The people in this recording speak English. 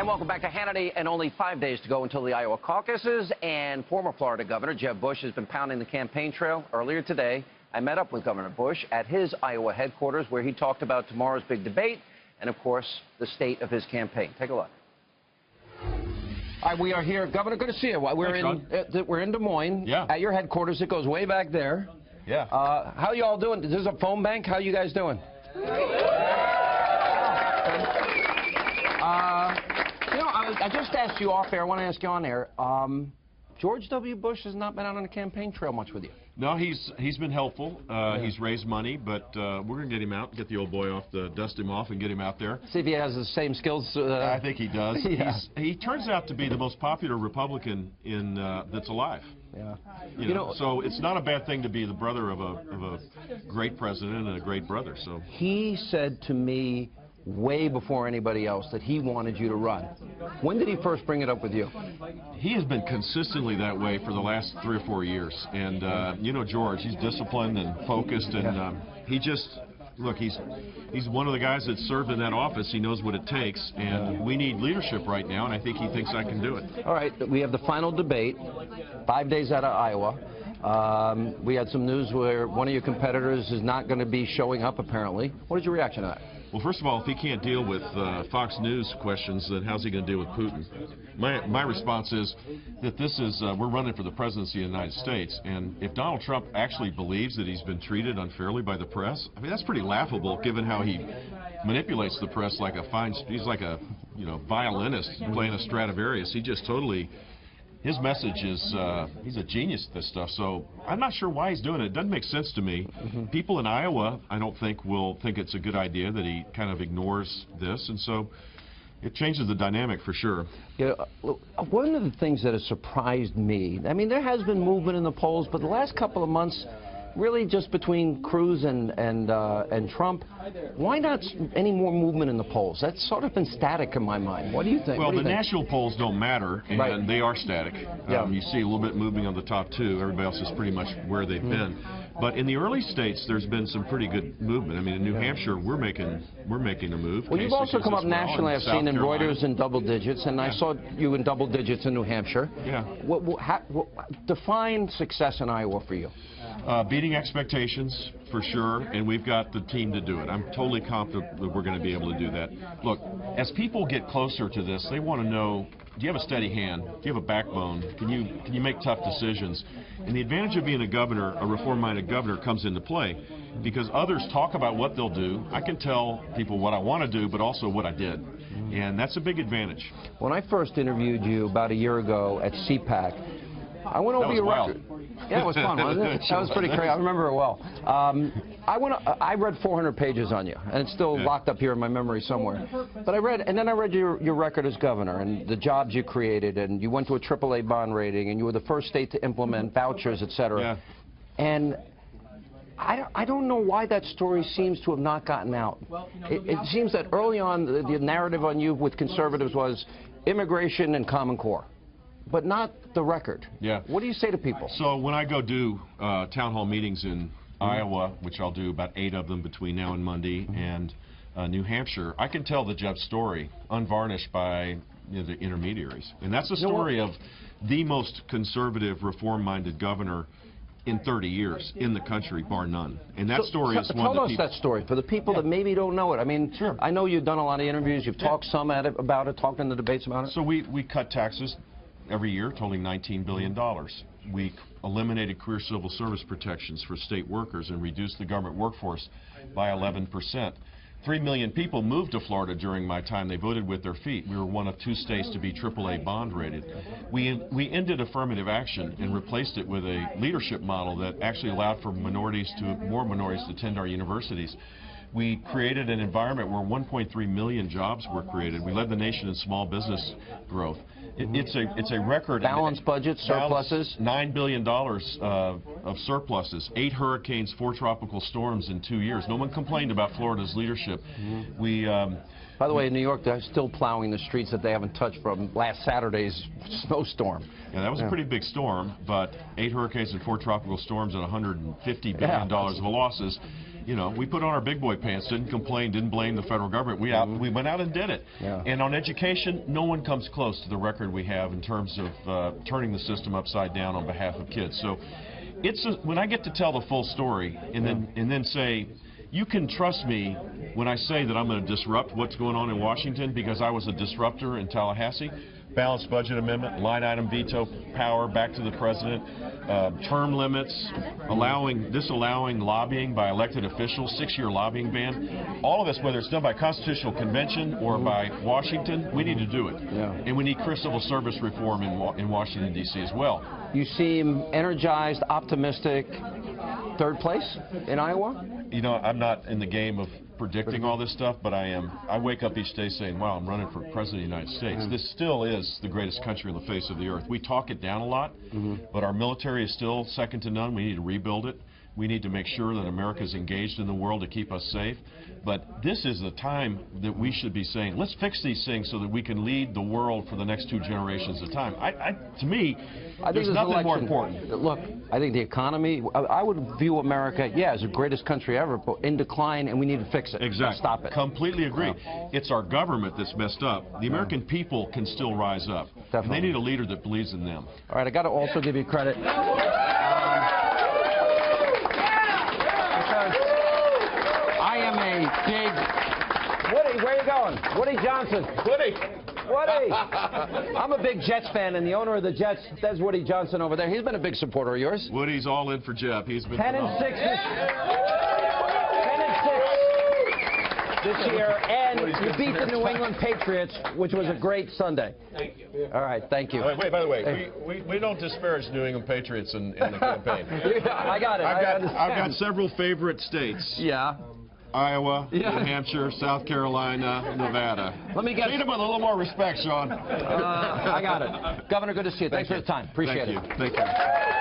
And welcome back to Hannity. And only 5 days to go until the Iowa caucuses. And former Florida Governor Jeb Bush has been pounding the campaign trail. Earlier today, I met up with Governor Bush at his Iowa headquarters, where he talked about tomorrow's big debate and, of course, the state of his campaign. Take a look. All right, we are here. Governor, good to see you. We're in Des Moines. Yeah. At your headquarters. It goes way back there. Yeah. How you all doing? This is a phone bank. How you guys doing? I just asked you off air. I want to ask you on air. George W. Bush has not been out on the campaign trail much with you. No, he's been helpful. He's raised money, but we're going to get him out, get the old boy off, dust him off, and get him out there. See if he has the same skills. I think he does. Yeah. He turns out to be the most popular Republican in that's alive. Yeah. You know, so it's not a bad thing to be the brother of a great president and a great brother. So he said to me way before anybody else that he wanted you to run. When did he first bring it up with you? He has been consistently that way for the last 3 or 4 years. And, you know, George, he's disciplined and focused, and he just, look, he's one of the guys that served in that office. He knows what it takes, and we need leadership right now, and I think he thinks I can do it. All right, we have the final debate, 5 days out of Iowa. We had some news where one of your competitors is not going to be showing up, apparently. What is your reaction to that? Well, first of all, if he can't deal with Fox News questions, then how's he going to deal with Putin? My response is that this is, we're running for the presidency of the United States, and if Donald Trump actually believes that he's been treated unfairly by the press, I mean, that's pretty laughable given how he manipulates the press like he's like a, you know, violinist playing a Stradivarius. He just totally... His message is, he's a genius at this stuff, so I'm not sure why he's doing it. It doesn't make sense to me. People in Iowa, I don't think, will think it's a good idea that he kind of ignores this, and so it changes the dynamic for sure. Yeah, one of the things that has surprised me, I mean, there has been movement in the polls, but the last couple of months, really just between Cruz and Trump, why not any more movement in the polls? That's sort of been static in my mind. What do you think? Well, the national polls don't matter, and they are static. Yeah. You see a little bit moving on the top two. Everybody else is pretty much where they've been. But in the early states, there's been some pretty good movement. I mean, in New Hampshire, we're making a move. Well, you've also come up nationally. I've seen in Reuters in double digits, and I saw you in double digits in New Hampshire. Yeah. Define success in Iowa for you. Beating expectations, for sure, and we've got the team to do it. I'm totally confident that we're going to be able to do that. Look, as people get closer to this, they want to know, do you have a steady hand? Do you have a backbone? Can you make tough decisions? And the advantage of being a governor, a reform-minded governor, comes into play because others talk about what they'll do. I can tell people what I want to do, but also what I did. And that's a big advantage. When I first interviewed you about a year ago at CPAC, I went over your record. Yeah, it was fun, wasn't it? That was pretty crazy. I remember it well. I read 400 pages on you, and it's still locked up here in my memory somewhere. But I read your record as governor and the jobs you created, and you went to a AAA bond rating, and you were the first state to implement vouchers, et cetera. Yeah. And I don't know why that story seems to have not gotten out. It seems that early on, the narrative on you with conservatives was immigration and Common Core, but not the record. Yeah. What do you say to people? So when I go do town hall meetings in Iowa, which I'll do about 8 of them between now and Monday, and New Hampshire, I can tell the Jeb story unvarnished by the intermediaries. And that's a story of the most conservative, reform-minded governor in 30 years in the country, bar none. And that story is one Tell us that story for the people that maybe don't know it. I mean, I know you've done a lot of interviews. You've talked some about it, talked in the debates about it. So we cut taxes every year, totaling $19 billion. We eliminated career civil service protections for state workers and reduced the government workforce by 11%. 3 million people moved to Florida during my time. They voted with their feet. We were one of 2 states to be AAA bond rated. We ended affirmative action and replaced it with a leadership model that actually allowed for more minorities to attend our universities. We created an environment where 1.3 million jobs were created. We led the nation in small business growth. It's a record. Balanced budget, surpluses. $9 billion of surpluses. 8 hurricanes, 4 tropical storms in 2 years. No one complained about Florida's leadership. By the way, in New York, they're still plowing the streets that they haven't touched from last Saturday's snowstorm. Yeah, that was a pretty big storm, but 8 hurricanes and 4 tropical storms and $150 billion of losses. you know, we put on our big boy pants, didn't complain, didn't blame the federal government. We went out and did it. Yeah. And on education, no one comes close to the record we have in terms of turning the system upside down on behalf of kids. So when I get to tell the full story and then say, you can trust me when I say that I'm going to disrupt what's going on in Washington, because I was a disruptor in Tallahassee. Balanced budget amendment, line item veto power back to the president, term limits, disallowing lobbying by elected officials, 6-year lobbying ban. All of this, whether it's done by constitutional convention or by Washington, we need to do it. Yeah. And we need civil service reform in Washington, D.C. as well. You seem energized, optimistic. Third place in Iowa? You know, I'm not in the game of predicting all this stuff, but I am. I wake up each day saying, wow, I'm running for president of the United States. This still is the greatest country on the face of the earth. We talk it down a lot, but our military is still second to none. We need to rebuild it. We need to make sure that America is engaged in the world to keep us safe. But this is the time that we should be saying, let's fix these things so that we can lead the world for the next 2 generations at a time. To me, there's nothing more important. Look, I think the economy, I would view America, as the greatest country ever, but in decline, and we need to fix it. Exactly. Stop it. Completely agree. It's our government that's messed up. The American people can still rise up. Definitely. And they need a leader that believes in them. All right, I got to also give you credit. I am a big... Woody, where are you going? Woody Johnson. Woody! Woody! I'm a big Jets fan, and the owner of the Jets, there's Woody Johnson over there. He's been a big supporter of yours. Woody's all in for Jeff. He's been 10-6 this year, and you beat the New England Patriots, which was a great Sunday. Thank you. All right, thank you. Wait, by the way, we don't disparage New England Patriots in the campaign. I got it. I've got several favorite states. Yeah. Iowa, New Hampshire, South Carolina, Nevada. Let me get... Treat them with a little more respect, Sean. I got it. Governor, good to see you. Thanks for the time. Appreciate it. Thank you.